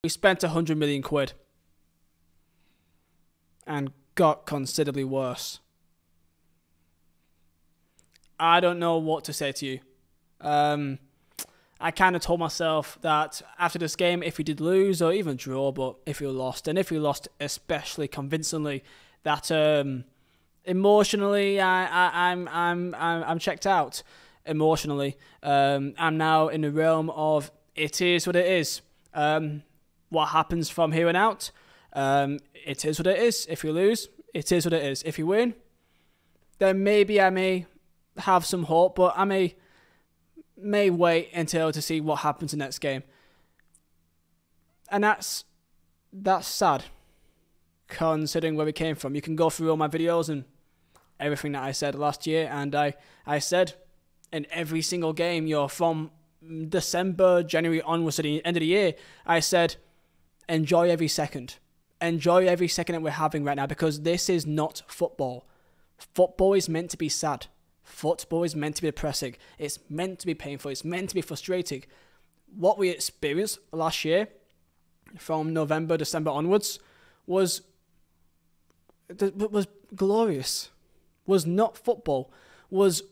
We spent 100 million quid and got considerably worse. I don't know what to say to you. I kind of told myself that after this game, if we did lose or even draw, but if we lost, and if we lost especially convincingly, that emotionally I'm checked out. Emotionally, I'm now in the realm of it is what it is. What happens from here on out, it is what it is. If we lose, it is what it is. If we win, then maybe I may have some hope, but I may wait until to see what happens in the next game. And that's sad, considering where we came from. You can go through all my videos and everything that I said last year, and I said in every single game, from December, January onwards to the end of the year, I said, enjoy every second. Enjoy every second that we're having right now, because this is not football. Football is meant to be sad. Football is meant to be depressing. It's meant to be painful. It's meant to be frustrating. What we experienced last year, from November, December onwards, was glorious. Was not football. Was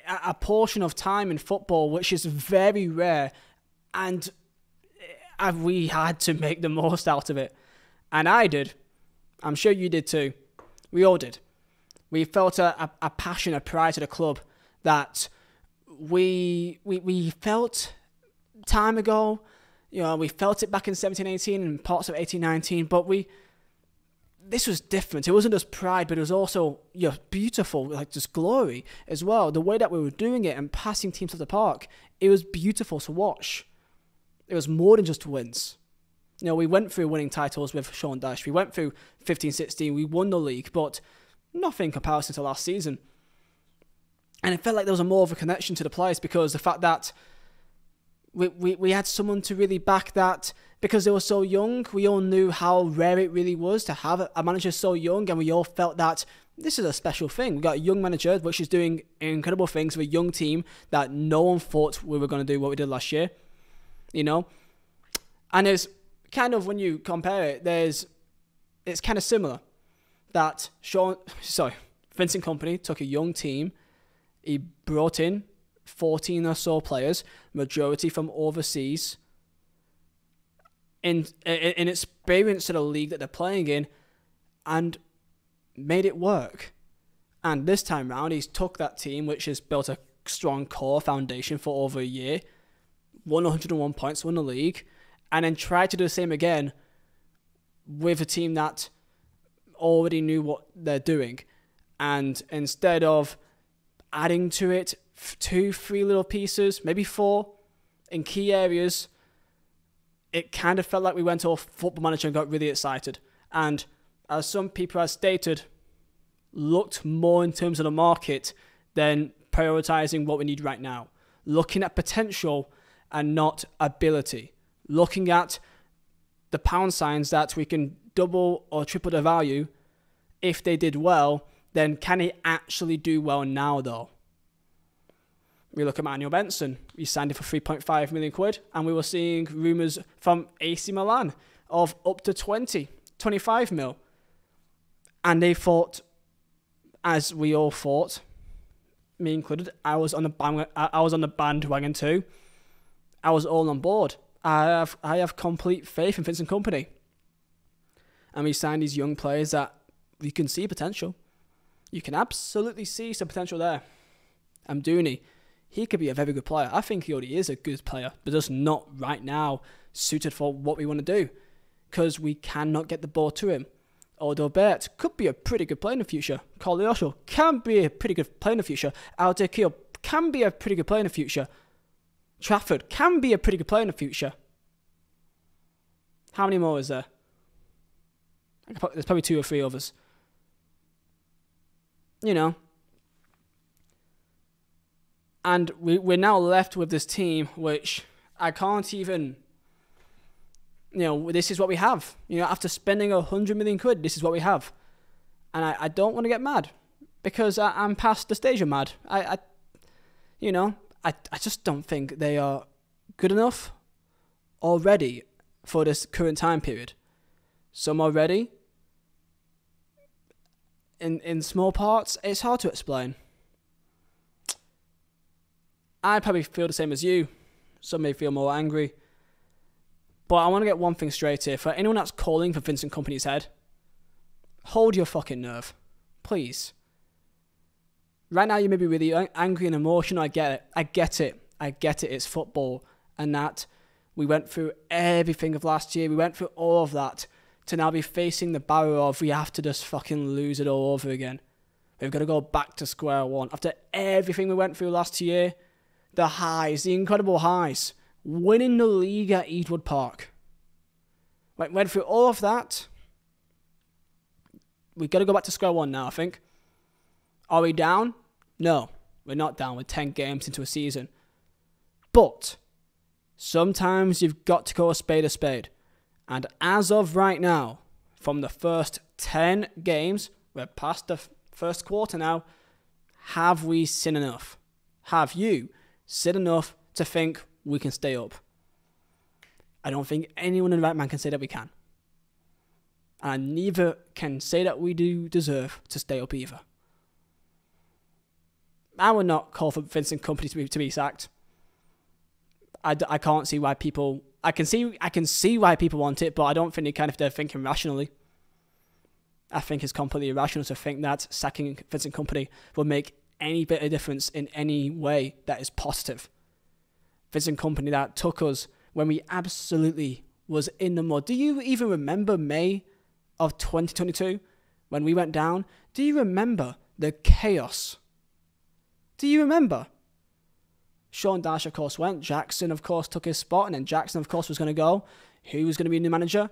a portion of time in football which is very rare, and we had to make the most out of it. And I did. I'm sure you did too. We all did. We felt a passion, a pride to the club that we felt time ago. You know, we felt it back in 17-18 and parts of 18-19, but this was different. It wasn't just pride, but it was also beautiful, like just glory as well. The way that we were doing it and passing teams off the park, it was beautiful to watch. It was more than just wins. You know, we went through winning titles with Sean Dyche. We went through 15-16. We won the league, but nothing in comparison to last season. And it felt like there was more of a connection to the players, because the fact that we had someone to really back that, because they were so young. We all knew how rare it really was to have a manager so young, and we all felt that this is a special thing. We got a young manager which is doing incredible things with a young team that no one thought we were going to do what we did last year. You know? And it's kind of, when you compare it, it's kind of similar. That Vincent Kompany took a young team. He brought in 14 or so players, majority from overseas, in experience to the league that they're playing in, and made it work. And this time round, he's took that team, which has built a strong core foundation for over a year, won 101 points, won the league, and then tried to do the same again with a team that already knew what they're doing. And instead of adding to it 2-3 little pieces, maybe 4 in key areas, it kind of felt like we went off Football Manager and got really excited. And as some people have stated, looked more in terms of the market than prioritizing what we need right now. Looking at potential and not ability. Looking at the pound signs that we can double or triple the value. If they did well, then can he actually do well now though? We look at Manuel Benson. We signed him for 3.5 million quid, and we were seeing rumours from AC Milan of up to 25 mil. And they thought, as we all thought, me included, I was on the bandwagon too. I was all on board. I have complete faith in Vincent Kompany. And we signed these young players that we can see potential. You can absolutely see some potential there. Amdouni, he could be a very good player. I think he already is a good player, but just not right now suited for what we want to do, because we cannot get the ball to him. Odobert could be a pretty good player in the future. Koleosho can be a pretty good player in the future. Aldekio can be a pretty good player in the future. Trafford can be a pretty good player in the future. How many more is there? There's probably 2 or 3 others. You know. And we're now left with this team which I can't even... You know, this is what we have. You know, after spending 100 million quid, this is what we have. And I don't want to get mad, because I'm past the stage of mad. I just don't think they are good enough already for this current time period. Some already. In small parts, it's hard to explain. I probably feel the same as you. Some may feel more angry. But I want to get one thing straight here. For anyone that's calling for Vincent Kompany's head, hold your fucking nerve. Please. Right now you may be really angry and emotional. I get it. I get it. It's football. And that we went through everything of last year. We went through all of that to now be facing the barrier of we have to just fucking lose it all over again. We've got to go back to square one. After everything we went through last year, the highs, the incredible highs, winning the league at Eastwood Park. Went through all of that. We've got to go back to square one now, I think. Are we down? No, we're not down. We're 10 games into a season. But sometimes you've got to call a spade a spade. And as of right now, from the first 10 games, we're past the first quarter now, have we seen enough? Have you seen enough to think we can stay up? I don't think anyone in the right mind can say that we can. And neither can say that we do deserve to stay up either. I would not call for Vincent Kompany to be sacked. I can't see why people... I can see why people want it, but I don't think they can if they're thinking rationally. I think it's completely irrational to think that sacking Vincent Kompany will make any bit of difference in any way that is positive. Vincent Kompany that took us when we absolutely was in the mud. Do you even remember May of 2022 when we went down? Do you remember the chaos? Do you remember? Sean Dash, of course, went. Jackson, of course, took his spot. And then Jackson, of course, was going to go. Who was going to be the new manager?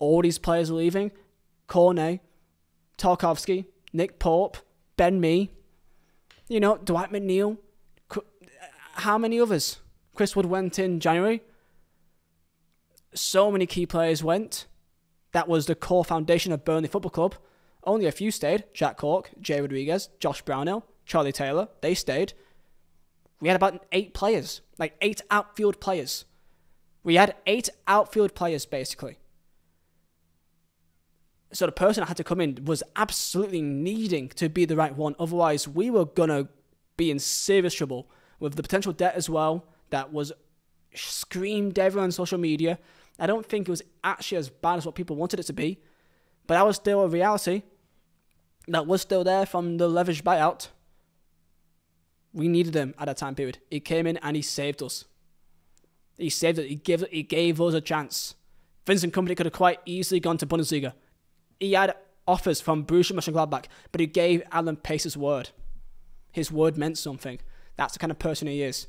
All these players are leaving. Cornet, Tarkovsky, Nick Pope, Ben Mee. You know, Dwight McNeil. How many others? Chris Wood went in January. So many key players went. That was the core foundation of Burnley Football Club. Only a few stayed. Jack Cork, Jay Rodriguez, Josh Brownhill, Charlie Taylor. They stayed. We had about 8 players, like 8 outfield players. We had 8 outfield players, basically. So the person that had to come in was absolutely needing to be the right one. Otherwise, we were going to be in serious trouble with the potential debt as well that was screamed everywhere on social media. I don't think it was actually as bad as what people wanted it to be. But that was still a reality that was still there from the leverage buyout. We needed him at that time period. He came in and he saved us. He saved it. He gave us a chance. Vincent Kompany could have quite easily gone to Bundesliga. He had offers from Borussia Mönchengladbach, but he gave Alan Pace his word. His word meant something. That's the kind of person he is.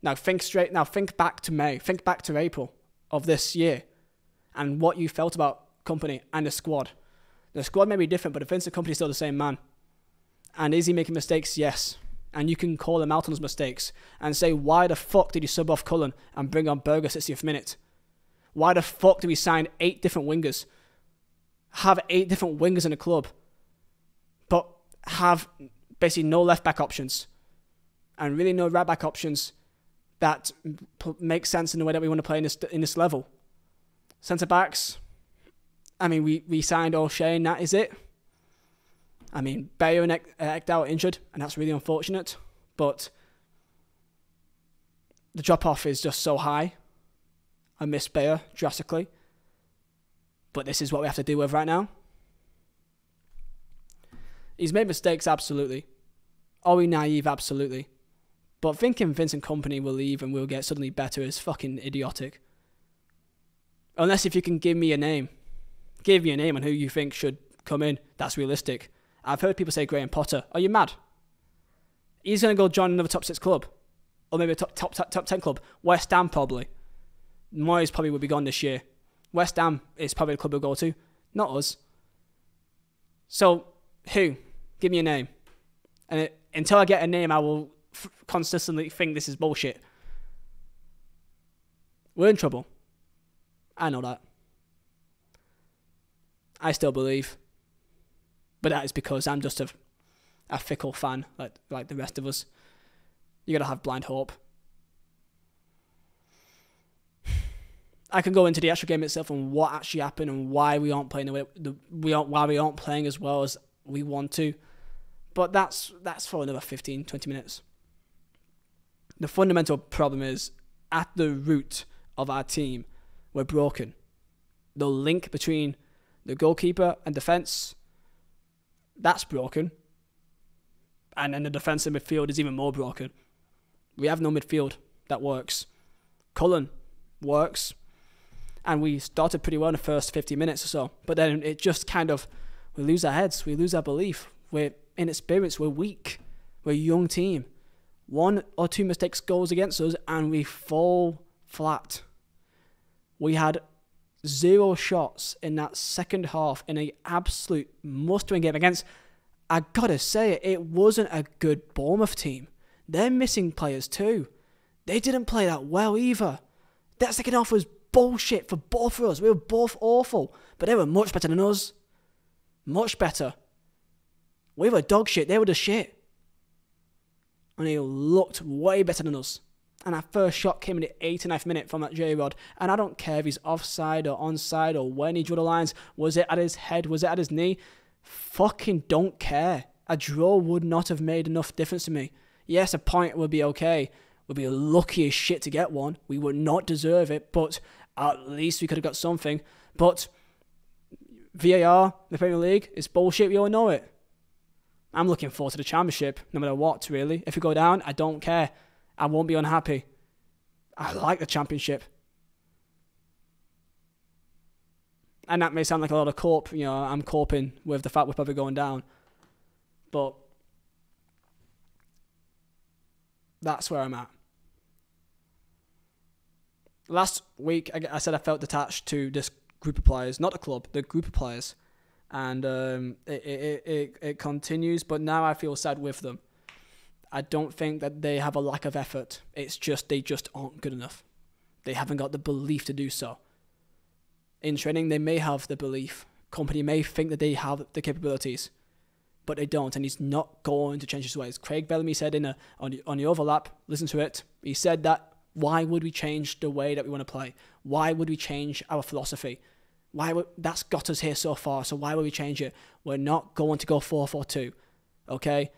Now think straight. Now think back to May. Think back to April of this year, and what you felt about Kompany and the squad. The squad may be different, but Vincent Kompany is still the same man. And is he making mistakes? Yes. And you can call him out on his mistakes and say, why the fuck did you sub off Cullen and bring on Berger 60th minute? Why the fuck did we sign 8 different wingers? Have 8 different wingers in the club, but have basically no left back options and really no right back options that make sense in the way that we want to play in this level. Centre backs, I mean, we signed O'Shea and that is it. I mean, Bayo and Ekdal are injured, and that's really unfortunate. But the drop-off is just so high. I miss Bayo drastically. But this is what we have to deal with right now. He's made mistakes, absolutely. Are we naive? Absolutely. But thinking Vincent Kompany will leave and we'll get suddenly better is fucking idiotic. Unless if you can give me a name. Give me a name on who you think should come in. That's realistic. I've heard people say Graham Potter. Are you mad? He's going to go join another top 6 club. Or maybe a top 10 club. West Ham, probably. Moyes probably will be gone this year. West Ham is probably the club we'll go to. Not us. So, who? Give me a name. And until I get a name, I will consistently think this is bullshit. We're in trouble. I know that. I still believe. But that is because I'm just a fickle fan, like the rest of us. You gotta have blind hope. I can go into the actual game itself and what actually happened and why we aren't playing why we aren't playing as well as we want to. But that's for another 15, 20 minutes. The fundamental problem is at the root of our team, we're broken. The link between the goalkeeper and defence, that's broken. And then the defensive midfield is even more broken. We have no midfield that works. Cullen works. And we started pretty well in the first 50 minutes or so. But then it just kind of, we lose our heads. We lose our belief. We're inexperienced. We're weak. We're a young team. 1 or 2 mistakes goes against us and we fall flat. We had 0 shots in that second half in an absolute must-win game against, I gotta say it wasn't a good Bournemouth team. They're missing players too. They didn't play that well either. That second half was bullshit for both of us. We were both awful, but they were much better than us. Much better. We were dog shit. They were the shit. And they looked way better than us. And our first shot came in the 89th minute from that J-Rod. And I don't care if he's offside or onside or when he drew the lines. Was it at his head? Was it at his knee? Fucking don't care. A draw would not have made enough difference to me. Yes, a point would be okay. We'd be lucky as shit to get one. We would not deserve it, but at least we could have got something. But VAR, the Premier League, is bullshit. We all know it. I'm looking forward to the Championship, no matter what, really. If we go down, I don't care. I won't be unhappy. I like the Championship. And that may sound like a lot of cope. You know, I'm coping with the fact we're probably going down. But that's where I'm at. Last week, I said I felt detached to this group of players. Not the club, the group of players. And it continues, but now I feel sad with them. I don't think that they have a lack of effort. It's just they just aren't good enough. They haven't got the belief to do so. In training, they may have the belief. Company may think that they have the capabilities, but they don't, and he's not going to change his ways. Craig Bellamy said on the overlap, listen to it, he said that, why would we change the way that we want to play? Why would we change our philosophy? That's got us here so far, so why would we change it? We're not going to go 4-4-2, okay?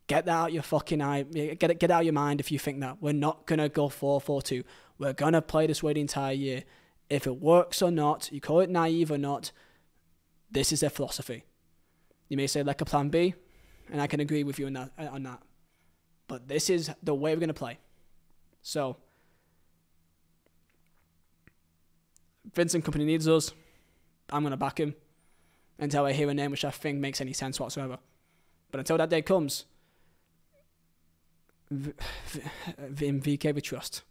Get that out your fucking eye. Get it out of your mind if you think that. We're not going to go 4-4-2. We're going to play this way the entire year. If it works or not, you call it naive or not, this is their philosophy. You may say like a plan B, and I can agree with you on that. But this is the way we're going to play. So, Vincent Kompany needs us. I'm going to back him until I hear a name which I think makes any sense whatsoever. But until that day comes, in VK we trust.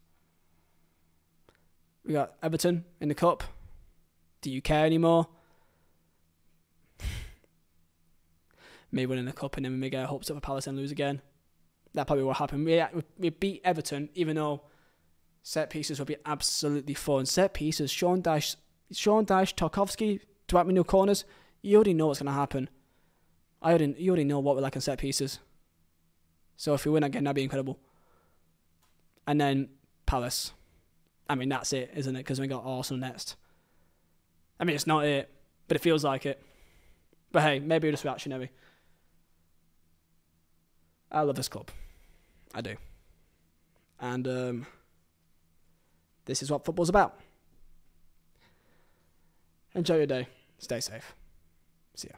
We got Everton in the cup. Do you care anymore? May win in the cup and then we may get our hopes up for Palace and lose again. That probably will happen. We beat Everton, even though set pieces will be absolutely fun. Set pieces, Sean Dyche, Tarkowski, Dwight New corners. You already know what's going to happen. You already know what we're like in set pieces. So if we win again, that'd be incredible. And then Palace. I mean, that's it, isn't it? Because we got Arsenal next. I mean, it's not it, but it feels like it. But hey, maybe we're just reactionary. I love this club. I do. And this is what football's about. Enjoy your day. Stay safe. See ya.